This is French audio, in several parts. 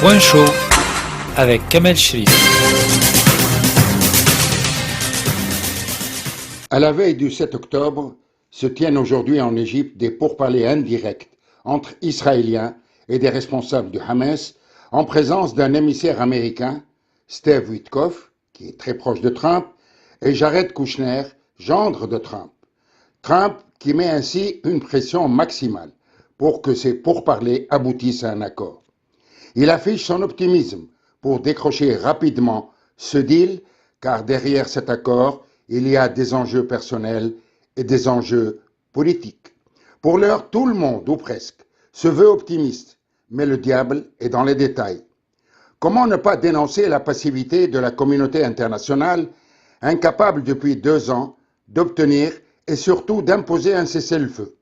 Point chaud avec Kamel Cherif. À la veille du 7 octobre, se tiennent aujourd'hui en Égypte des pourparlers indirects entre Israéliens et des responsables du Hamas en présence d'un émissaire américain, Steve Witkoff, qui est très proche de Trump, et Jared Kushner, gendre de Trump. Trump qui met ainsi une pression maximale pour que ces pourparlers aboutissent à un accord. Il affiche son optimisme pour décrocher rapidement ce deal, car derrière cet accord, il y a des enjeux personnels et des enjeux politiques. Pour l'heure, tout le monde, ou presque, se veut optimiste, mais le diable est dans les détails. Comment ne pas dénoncer la passivité de la communauté internationale, incapable depuis 2 ans d'obtenir et surtout d'imposer un cessez-le-feu?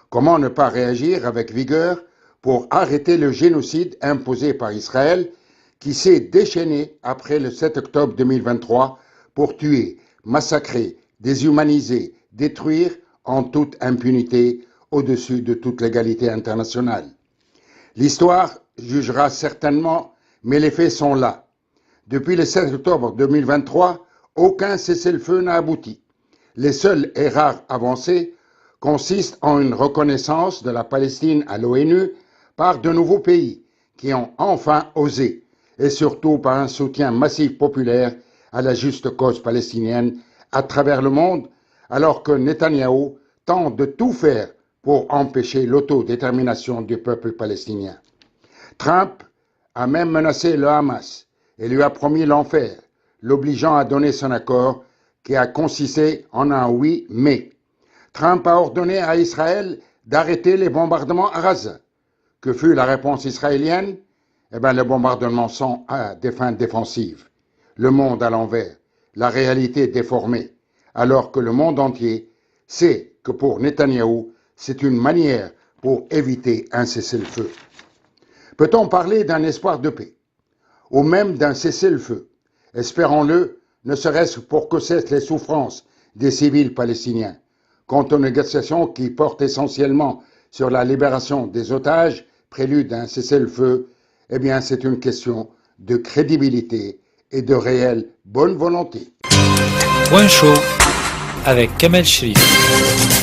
Comment ne pas réagir avec vigueur pour arrêter le génocide imposé par Israël qui s'est déchaîné après le 7 octobre 2023 pour tuer, massacrer, déshumaniser, détruire en toute impunité au-dessus de toute légalité internationale. L'histoire jugera certainement, mais les faits sont là. Depuis le 7 octobre 2023, aucun cessez-le-feu n'a abouti. Les seules et rares avancées consistent en une reconnaissance de la Palestine à l'ONU par de nouveaux pays qui ont enfin osé, et surtout par un soutien massif populaire à la juste cause palestinienne à travers le monde, alors que Netanyahou tente de tout faire pour empêcher l'autodétermination du peuple palestinien. Trump a même menacé le Hamas et lui a promis l'enfer, l'obligeant à donner son accord qui a consisté en un oui mais. Trump a ordonné à Israël d'arrêter les bombardements à Gaza. Que fut la réponse israélienne? Les bombardements sont à des fins défensives. Le monde à l'envers, la réalité déformée, alors que le monde entier sait que pour Netanyahou, c'est une manière pour éviter un cessez-le-feu. Peut-on parler d'un espoir de paix, ou même d'un cessez-le-feu? Espérons-le, ne serait-ce pour que cessent les souffrances des civils palestiniens. Quant aux négociations qui portent essentiellement sur la libération des otages, prélude d'un cessez-le-feu, c'est une question de crédibilité et de réelle bonne volonté. Point chaud avec Kamel Cherif.